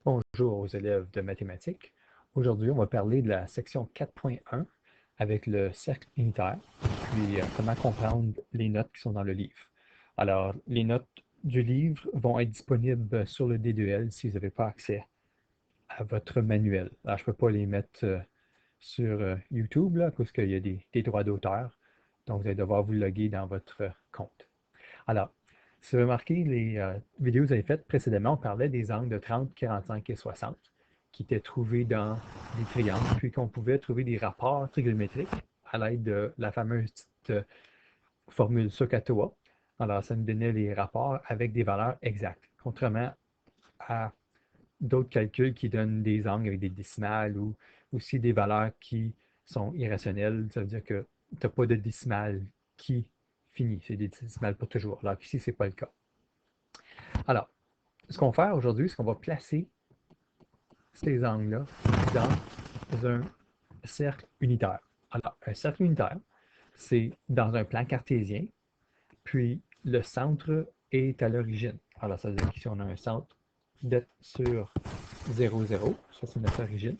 Bonjour aux élèves de mathématiques. Aujourd'hui, on va parler de la section 4.1 avec le cercle unitaire, puis comment comprendre les notes qui sont dans le livre. Alors, les notes du livre vont être disponibles sur le D2L si vous n'avez pas accès à votre manuel. Alors, je ne peux pas les mettre sur YouTube, là, parce qu'il y a des droits d'auteur. Donc, vous allez devoir vous loguer dans votre compte. Alors, si vous remarquez, les vidéos que vous avez faites précédemment, on parlait des angles de 30, 45 et 60 qui étaient trouvés dans des triangles, puis qu'on pouvait trouver des rapports trigonométriques à l'aide de la fameuse petite formule SOHCAHTOA. Alors, ça nous donnait les rapports avec des valeurs exactes, contrairement à d'autres calculs qui donnent des angles avec des décimales ou aussi des valeurs qui sont irrationnelles. Ça veut dire que tu n'as pas de décimale qui finit. C'est des décimales pour toujours. Alors qu'ici, ce n'est pas le cas. Alors, ce qu'on va faire aujourd'hui, c'est qu'on va placer ces angles-là dans un cercle unitaire. Alors, un cercle unitaire, c'est dans un plan cartésien, puis le centre est à l'origine. Alors, ça veut dire qu'ici, on a un centre d'être sur 0, 0. Ça, c'est notre origine.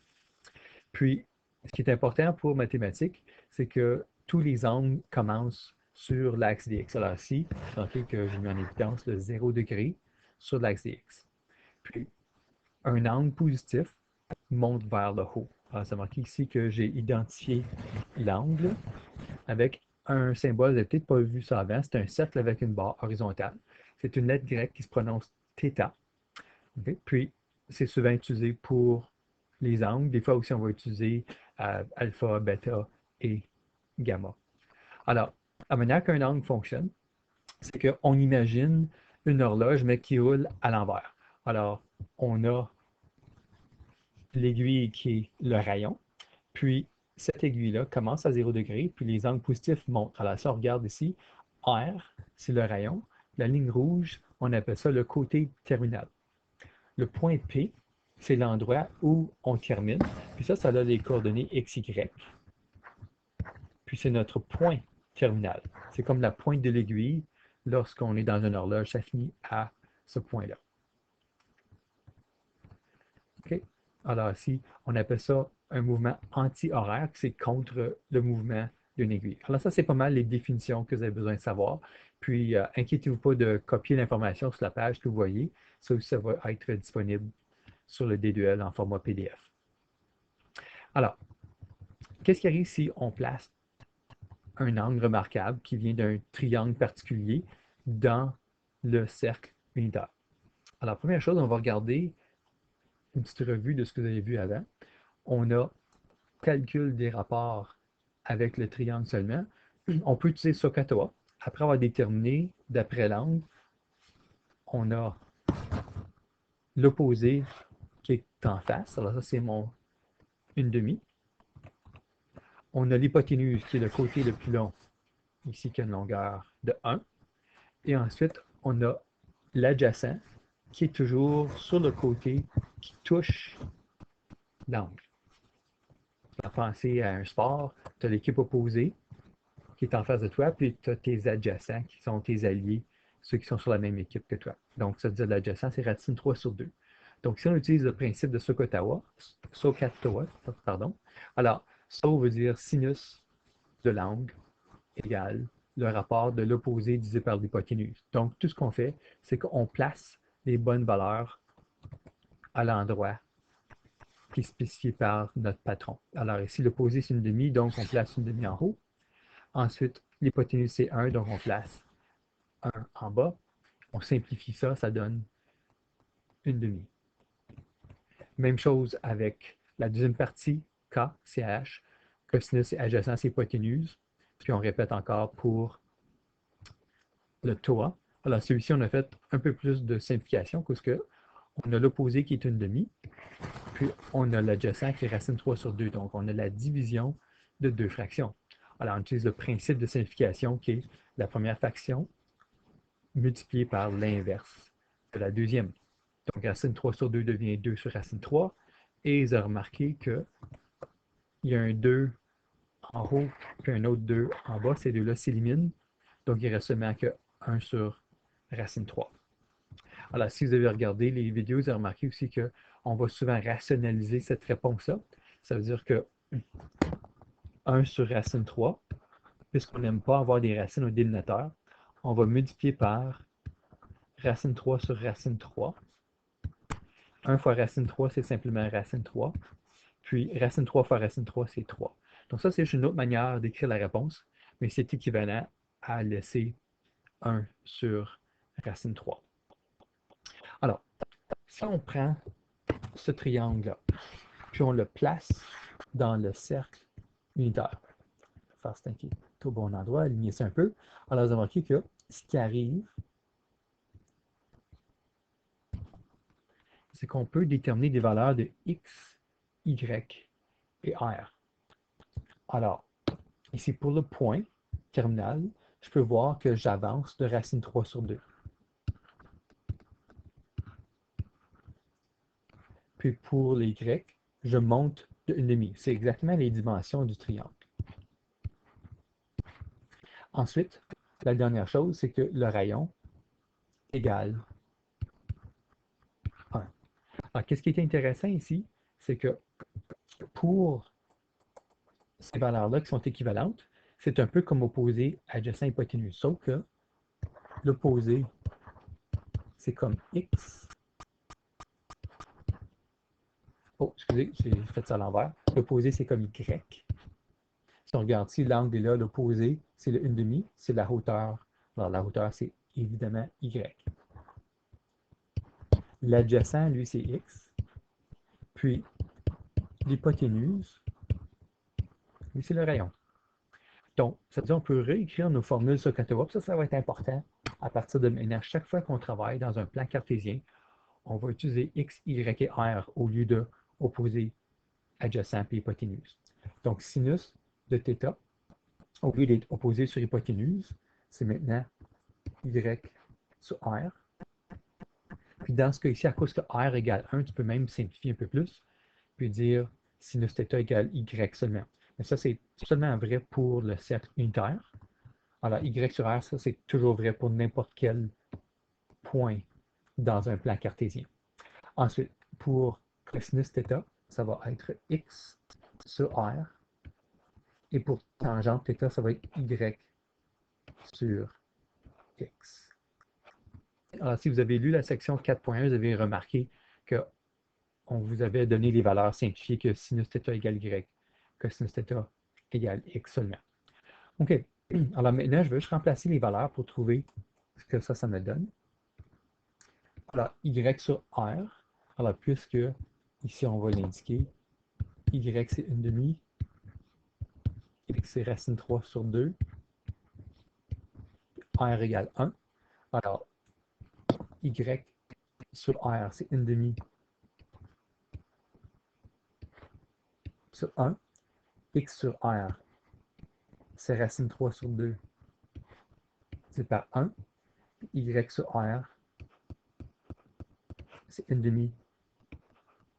Puis, ce qui est important pour mathématiques, c'est que tous les angles commencent sur l'axe dx. Alors ici, remarquez que j'ai mis en évidence le 0 degré sur l'axe dx. Puis, un angle positif monte vers le haut. Alors, c'est marqué ici que j'ai identifié l'angle avec un symbole, vous n'avez peut-être pas vu ça avant, c'est un cercle avec une barre horizontale. C'est une lettre grecque qui se prononce θ. Okay? Puis, c'est souvent utilisé pour les angles. Des fois aussi, on va utiliser alpha, bêta et gamma. Alors, la manière qu'un angle fonctionne, c'est qu'on imagine une horloge, mais qui roule à l'envers. Alors, on a l'aiguille qui est le rayon, puis cette aiguille-là commence à 0 degré, puis les angles positifs montent. Alors, si on regarde ici, R, c'est le rayon. La ligne rouge, on appelle ça le côté terminal. Le point P, c'est l'endroit où on termine. Puis ça a les coordonnées x, y. Puis c'est notre point terminal. C'est comme la pointe de l'aiguille. Lorsqu'on est dans une horloge, ça finit à ce point-là. OK? Alors ici, on appelle ça un mouvement anti-horaire, c'est contre le mouvement d'une aiguille. Alors ça, c'est pas mal les définitions que vous avez besoin de savoir. Puis, inquiétez-vous pas de copier l'information sur la page que vous voyez. Ça aussi, ça va être disponible sur le D2L en format PDF. Alors, qu'est-ce qui arrive si on place un angle remarquable qui vient d'un triangle particulier dans le cercle unitaire? Alors, première chose, on va regarder une petite revue de ce que vous avez vu avant. On a calcul des rapports avec le triangle seulement. On peut utiliser SOHCAHTOA. Après avoir déterminé, d'après l'angle, on a l'opposé qui est en face. Alors ça, c'est mon 1/2. On a l'hypoténuse qui est le côté le plus long, ici qui a une longueur de 1. Et ensuite, on a l'adjacent qui est toujours sur le côté qui touche l'angle. Pensez à un sport, tu as l'équipe opposée qui est en face de toi, puis tu as tes adjacents qui sont tes alliés, ceux qui sont sur la même équipe que toi. Donc, ça veut dire l'adjacent, c'est racine 3 sur 2. Donc, si on utilise le principe de SOHCAHTOA, pardon, alors, SO veut dire sinus de l'angle égale le rapport de l'opposé divisé par l'hypoténuse. Donc, tout ce qu'on fait, c'est qu'on place les bonnes valeurs à l'endroit qui est spécifié par notre patron. Alors ici, l'opposé, c'est 1/2, donc on place 1/2 en haut. Ensuite, l'hypoténuse, c'est 1, donc on place 1 en bas. On simplifie ça, ça donne 1/2. Même chose avec la deuxième partie, K, CH. Cosinus, c'est adjacent, c'est hypoténuse. Puis on répète encore pour le TOA. Alors celui-ci, on a fait un peu plus de simplification parce que on a l'opposé qui est 1/2, puis on a l'adjacent qui est racine 3 sur 2. Donc on a la division de deux fractions. Alors on utilise le principe de simplification qui est la première fraction multipliée par l'inverse de la deuxième. Donc racine 3 sur 2 devient 2 sur racine 3. Et vous avez remarqué qu'il y a un 2 en haut puis un autre 2 en bas. Ces deux-là s'éliminent. Donc il reste seulement que 1 sur racine 3. Alors, si vous avez regardé les vidéos, vous avez remarqué aussi qu'on va souvent rationaliser cette réponse-là. Ça veut dire que 1 sur racine 3, puisqu'on n'aime pas avoir des racines au dénominateur, on va multiplier par racine 3 sur racine 3. 1 fois racine 3, c'est simplement racine 3. Puis racine 3 fois racine 3, c'est 3. Donc ça, c'est juste une autre manière d'écrire la réponse, mais c'est équivalent à laisser 1 sur racine 3. Alors, si on prend ce triangle-là, puis on le place dans le cercle unitaire, faire ça qui est au bon endroit, aligner ça un peu. Alors, vous avez remarqué que ce qui arrive, c'est qu'on peut déterminer des valeurs de x, y et r. Alors, ici pour le point terminal, je peux voir que j'avance de racine 3 sur 2. Puis pour les y, je monte de 1,5. C'est exactement les dimensions du triangle. Ensuite, la dernière chose, c'est que le rayon égale 1. Alors, qu'est-ce qui est intéressant ici, c'est que pour ces valeurs-là qui sont équivalentes, c'est un peu comme opposé adjacent hypoténuse, sauf que l'opposé, c'est comme x. Oh, excusez, j'ai fait ça à l'envers. L'opposé, c'est comme y. Si on regarde ici, l'angle est là, l'opposé, c'est le 1,5, c'est la hauteur. Alors, la hauteur, c'est évidemment y. L'adjacent, lui, c'est x. Puis, l'hypoténuse, lui, c'est le rayon. Donc, ça veut dire qu'on peut réécrire nos formules sur Catawba. Ça va être important à partir de maintenant. Chaque fois qu'on travaille dans un plan cartésien, on va utiliser x, y et r au lieu de opposé adjacent et hypoténuse. Donc, sinus de θ, au lieu d'être opposé sur hypoténuse, c'est maintenant y sur r. Puis dans ce cas-ci, à cause que r égale 1, tu peux même simplifier un peu plus, puis dire sinus θ égale y seulement. Mais ça, c'est seulement vrai pour le cercle unitaire. Alors, y sur r, ça, c'est toujours vrai pour n'importe quel point dans un plan cartésien. Ensuite, pour cosinus θ, ça va être x sur r. Et pour tangente θ, ça va être y sur x. Alors, si vous avez lu la section 4.1, vous avez remarqué qu'on vous avait donné les valeurs simplifiées que sinus θ égale y, cosinus θ égale x seulement. OK. Alors maintenant, je vais juste remplacer les valeurs pour trouver ce que ça me donne. Alors, y sur r. Alors, puisque ici, on va l'indiquer, y c'est 1,5, x c'est racine 3 sur 2, r égale 1. Alors, y sur r, c'est 1,5 sur 1. X sur r, c'est racine 3 sur 2, c'est par 1. Y sur r, c'est 1,5,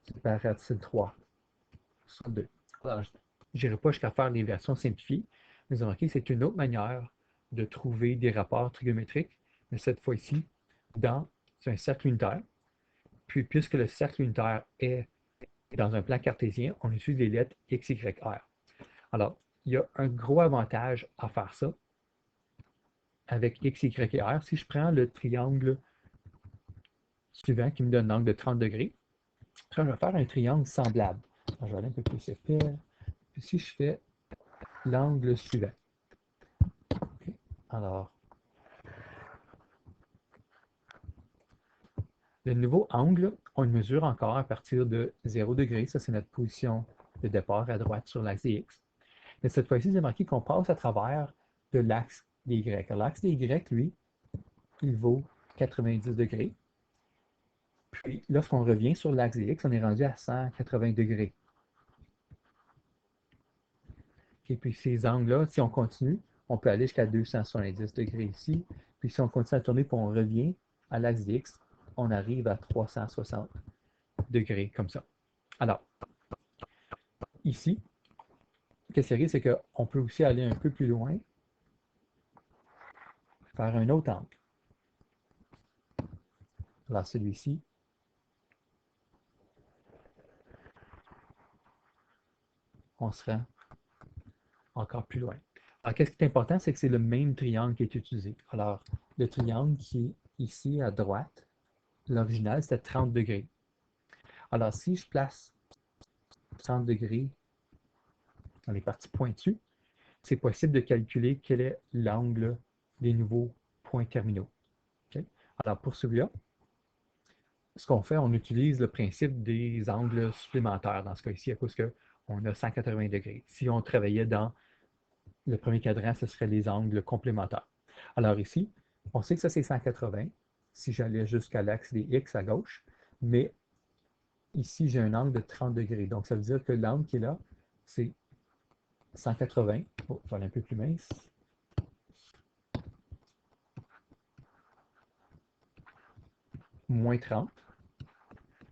c'est par racine 3 sur 2. Alors, je n'irai pas jusqu'à faire les versions simplifiées, mais vous remarquez que c'est une autre manière de trouver des rapports trigonométriques, mais cette fois-ci, dans un cercle unitaire. Puis, puisque le cercle unitaire est dans un plan cartésien, on utilise les lettres x, y, r. Alors, il y a un gros avantage à faire ça avec x, y et r. Si je prends le triangle suivant qui me donne un angle de 30 degrés, après, je vais faire un triangle semblable. Alors, je vais aller un peu plus épais. Puis si je fais l'angle suivant. Okay. Alors, le nouveau angle, on le mesure encore à partir de 0 degré. Ça, c'est notre position de départ à droite sur l'axe des x. Mais cette fois-ci, j'ai marqué qu'on passe à travers de l'axe des y. L'axe des y, lui, il vaut 90 degrés. Puis, lorsqu'on revient sur l'axe des x, on est rendu à 180 degrés. Okay, puis ces angles-là, si on continue, on peut aller jusqu'à 270 degrés ici. Puis si on continue à tourner et on revient à l'axe des x, on arrive à 360 degrés comme ça. Alors, ici, ce qui arrive, c'est qu'on peut aussi aller un peu plus loin, faire un autre angle. Alors celui-ci, on se rend encore plus loin. Alors qu'est-ce qui est important, c'est que c'est le même triangle qui est utilisé. Alors le triangle qui est ici à droite, l'original, c'était 30 degrés. Alors si je place 30 degrés dans les parties pointues, c'est possible de calculer quel est l'angle des nouveaux points terminaux. Okay? Alors pour celui-là, ce qu'on fait, on utilise le principe des angles supplémentaires dans ce cas-ci, à cause qu'on a 180 degrés. Si on travaillait dans le premier cadran, ce serait les angles complémentaires. Alors ici, on sait que ça c'est 180, si j'allais jusqu'à l'axe des X à gauche, mais ici j'ai un angle de 30 degrés. Donc ça veut dire que l'angle qui est là, c'est 180. Oh, je vais aller un peu plus mince. Moins 30.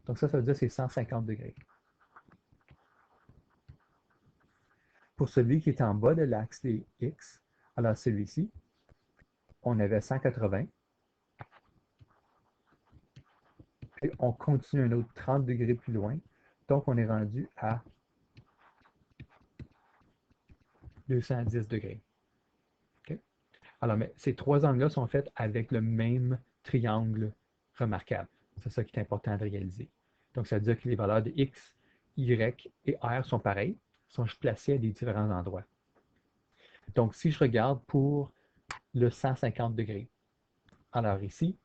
Donc ça veut dire que c'est 150 degrés. Pour celui qui est en bas de l'axe des X, alors celui-ci, on avait 180. Puis on continue un autre 30 degrés plus loin. Donc on est rendu à 210 degrés. Okay? Alors, mais ces trois angles-là sont faits avec le même triangle remarquable. C'est ça qui est important de réaliser. Donc, ça veut dire que les valeurs de X, Y et R sont pareilles, sont placées à des différents endroits. Donc, si je regarde pour le 150 degrés, alors ici,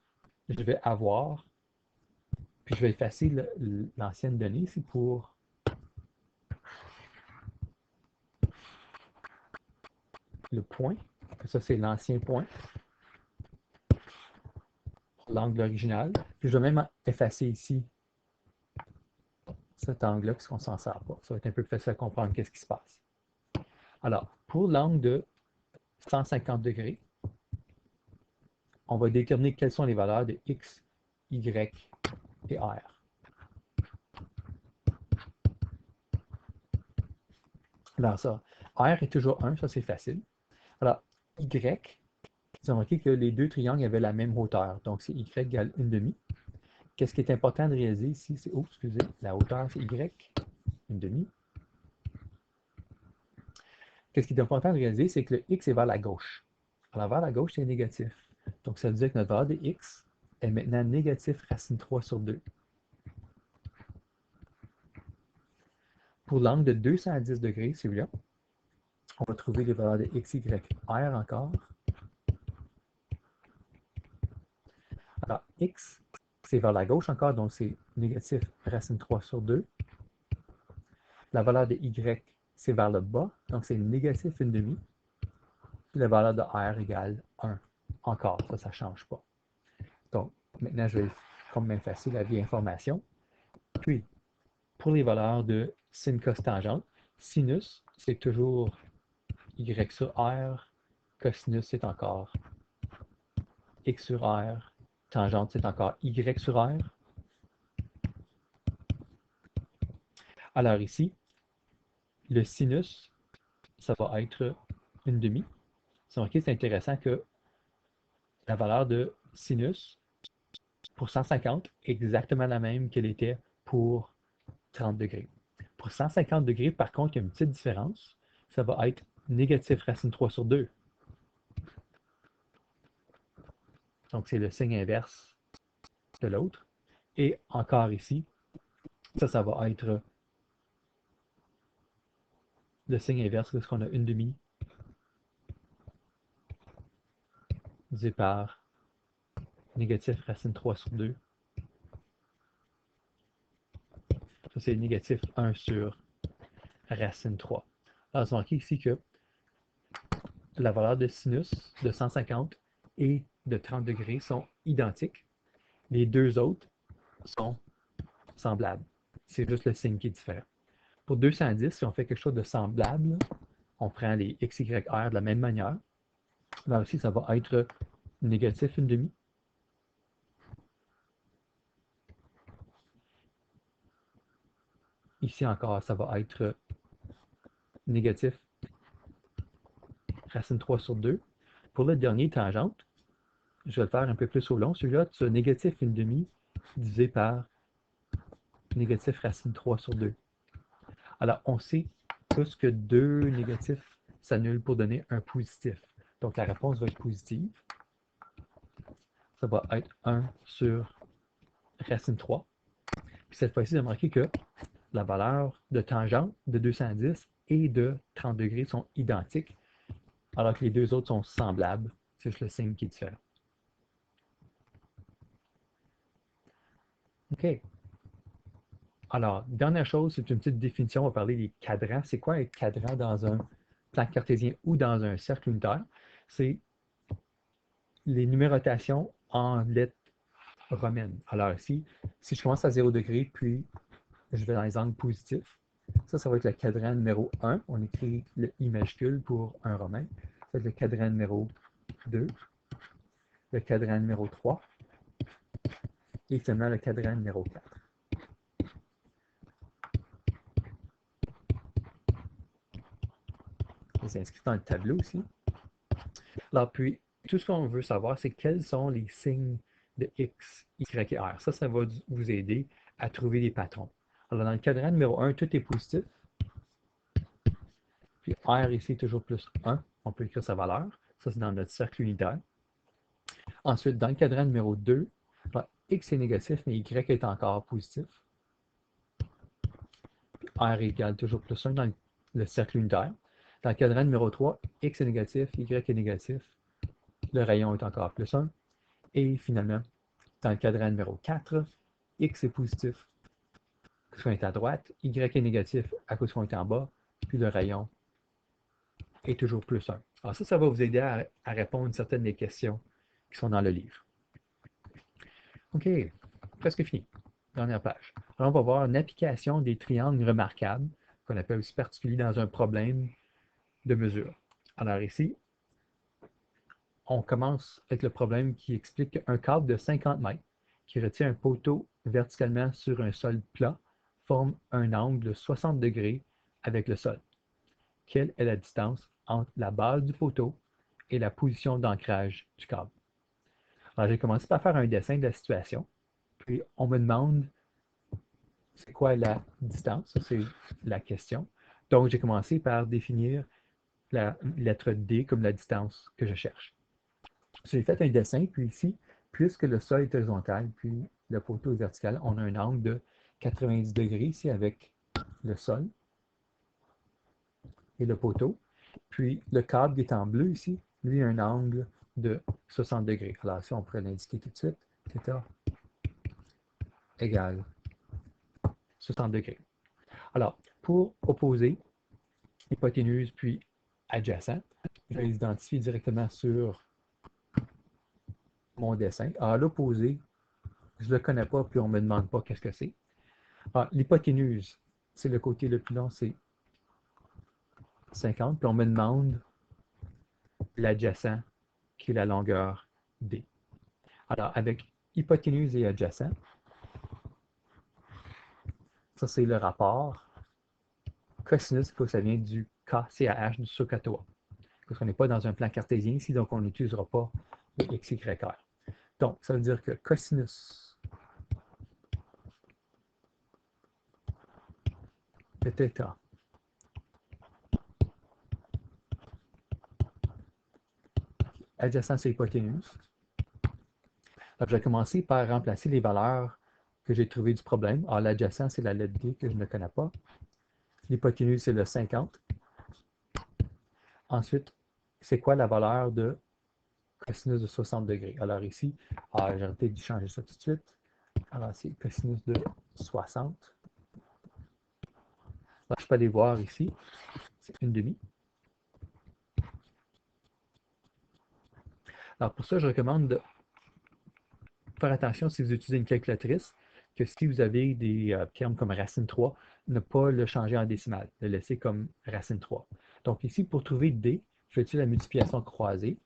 je vais avoir, puis je vais effacer l'ancienne donnée, c'est pour le point, ça c'est l'ancien point, pour l'angle original. Puis je vais même effacer ici cet angle-là, puisqu'on ne s'en sert pas. Ça va être un peu plus facile à comprendre qu'est-ce qui se passe. Alors, pour l'angle de 150 degrés, on va déterminer quelles sont les valeurs de X, Y et R. Alors ça, R est toujours 1, ça c'est facile. Alors, Y, vous avez remarqué que les deux triangles avaient la même hauteur, donc c'est Y égale 1 demi. Qu'est-ce qui est important de réaliser ici, c'est, oh, excusez, la hauteur c'est Y, 1 demi. Qu'est-ce qui est important de réaliser, c'est que le X est vers la gauche. Alors, vers la gauche, c'est négatif. Donc, ça veut dire que notre valeur de X est maintenant négatif racine 3 sur 2. Pour l'angle de 210 degrés, celui-là, on va trouver les valeurs de X, Y, R encore. Alors, X, c'est vers la gauche encore, donc c'est négatif racine 3 sur 2. La valeur de Y, c'est vers le bas, donc c'est négatif 1 demi. Puis la valeur de R égale 1. Encore, ça ne change pas. Donc, maintenant, je vais comme même facile la vieille information. Puis, pour les valeurs de sin, cos, tangente, sinus, c'est toujours Y sur R, cosinus, c'est encore X sur R, tangente, c'est encore Y sur R. Alors ici, le sinus, ça va être 1 demi. C'est intéressant que la valeur de sinus pour 150 est exactement la même qu'elle était pour 30 degrés. Pour 150 degrés, par contre, il y a une petite différence. Ça va être négatif racine 3 sur 2. Donc, c'est le signe inverse de l'autre. Et encore ici, ça va être le signe inverse parce qu'on a 1 demi divisé par négatif racine 3 sur 2. Ça, c'est négatif 1 sur racine 3. Alors, c'est marqué ici que la valeur de sinus de 150 et de 30 degrés sont identiques. Les deux autres sont semblables. C'est juste le signe qui est différent. Pour 210, si on fait quelque chose de semblable, on prend les x, y, r de la même manière. Là aussi, ça va être négatif 1 demi. Ici encore, ça va être négatif racine 3 sur 2. Pour le dernier tangente, je vais le faire un peu plus au long. Celui-là, tu as négatif 1 demi divisé par négatif racine 3 sur 2. Alors, on sait tous que deux négatifs s'annulent pour donner un positif. Donc, la réponse va être positive. Ça va être 1 sur racine 3. Puis cette fois-ci, vous avez remarqué que la valeur de tangente de 210 et de 30 degrés sont identiques, alors que les deux autres sont semblables. C'est juste le signe qui est différent. OK. Alors, dernière chose, c'est une petite définition. On va parler des cadrans. C'est quoi un cadran dans un plan cartésien ou dans un cercle unitaire? C'est les numérotations en lettres romaines. Alors ici, si je commence à 0 degré, puis je vais dans les angles positifs, ça va être le cadran numéro 1. On écrit le I majuscule pour un romain. Ça va être le cadran numéro 2, le cadran numéro 3 et finalement le cadran numéro 4. C'est inscrit dans le tableau aussi. Alors puis, tout ce qu'on veut savoir, c'est quels sont les signes de X, Y et R. Ça va vous aider à trouver des patrons. Alors dans le cadran numéro 1, tout est positif. Puis R ici est toujours plus 1. On peut écrire sa valeur. Ça, c'est dans notre cercle unitaire. Ensuite, dans le cadran numéro 2, X est négatif, mais Y est encore positif. Puis R égale toujours plus 1 dans le cercle unitaire. Dans le cadran numéro 3, X est négatif, Y est négatif. Le rayon est encore plus 1. Et finalement, dans le cadran numéro 4, X est positif à cause qu'on est à droite, Y est négatif à cause qu'on est en bas, puis le rayon est toujours plus 1. Alors ça va vous aider à répondre à certaines des questions qui sont dans le livre. OK, presque fini. Dernière page. Alors, on va voir une application des triangles remarquables, qu'on appelle aussi particulier dans un problème de mesure. Alors ici, on commence avec le problème qui explique qu'un câble de 50 mètres qui retient un poteau verticalement sur un sol plat forme un angle de 60 degrés avec le sol. Quelle est la distance entre la base du poteau et la position d'ancrage du câble? Alors, j'ai commencé par faire un dessin de la situation. Puis, on me demande c'est quoi la distance? Ça, c'est la question. Donc, j'ai commencé par définir la lettre D comme la distance que je cherche. J'ai fait un dessin, puis ici, puisque le sol est horizontal, puis le poteau est vertical, on a un angle de 90 degrés ici avec le sol et le poteau. Puis le câble qui est en bleu ici, lui, a un angle de 60 degrés. Alors, si on pourrait l'indiquer tout de suite, θ égale 60 degrés. Alors, pour opposer hypoténuse puis adjacent, je vais les identifier directement sur mon dessin. À l'opposé, je ne le connais pas, puis on ne me demande pas qu'est-ce que c'est. L'hypoténuse, c'est le côté le plus long, c'est 50, puis on me demande l'adjacent, qui est la longueur D. Alors, avec hypoténuse et adjacent, ça c'est le rapport. Cosinus, il faut que ça vienne du KCAH du SOHCAHTOA. Parce qu'on n'est pas dans un plan cartésien ici, donc on n'utilisera pas le XYR. Donc, ça veut dire que cosinus de θ adjacent c'est hypoténuse. Alors, je vais commencer par remplacer les valeurs que j'ai trouvées du problème. Alors, l'adjacent, c'est la lettre D que je ne connais pas. L'hypoténuse, c'est le 50. Ensuite, c'est quoi la valeur de cosinus de 60 degrés? Alors ici, j'ai peut-être dû changer ça tout de suite. Alors, c'est cosinus de 60. Alors, je peux aller voir ici. C'est une demi. Alors, pour ça, je recommande de faire attention si vous utilisez une calculatrice, que si vous avez des termes comme racine 3, ne pas le changer en décimale, le laisser comme racine 3. Donc ici, pour trouver D, je vais utiliser la multiplication croisée.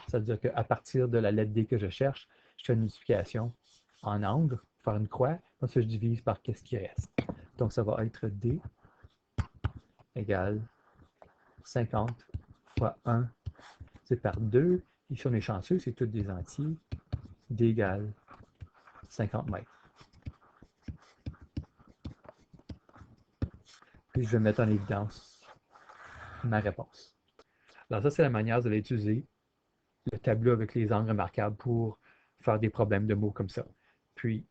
Ça veut dire qu'à partir de la lettre D que je cherche, je fais une multiplication en angle, faire une croix, ensuite je divise par qu'est-ce qui reste. Donc ça va être D égale 50 fois 1, c'est par 2. Ici on est chanceux, c'est tous des entiers. D égale 50 mètres. Puis je vais mettre en évidence ma réponse. Alors ça, c'est la manière de l'utiliser, le tableau avec les angles remarquables pour faire des problèmes de mots comme ça. Puis,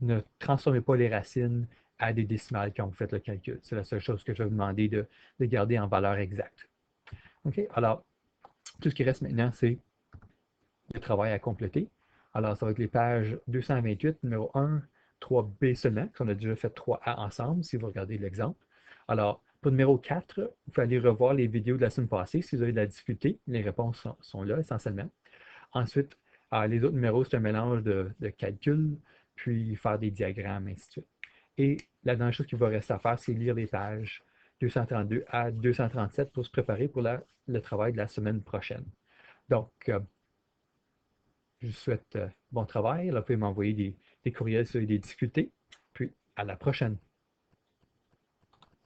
ne transformez pas les racines à des décimales quand vous faites le calcul. C'est la seule chose que je vais vous demander de garder en valeur exacte. OK? Alors, tout ce qui reste maintenant, c'est le travail à compléter. Alors, ça va être les pages 228, numéro 1, 3B seulement, parce qu'on a déjà fait 3A ensemble, si vous regardez l'exemple. Alors, pour numéro 4, vous allez revoir les vidéos de la semaine passée si vous avez de la difficulté. Les réponses sont là essentiellement. Ensuite, les autres numéros, c'est un mélange de calculs, puis faire des diagrammes, ainsi de suite. Et la dernière chose qu'il va rester à faire, c'est lire les pages 232 à 237 pour se préparer pour le travail de la semaine prochaine. Donc, je vous souhaite bon travail. Là, vous pouvez m'envoyer des courriels si vous avez des difficultés. Puis, à la prochaine.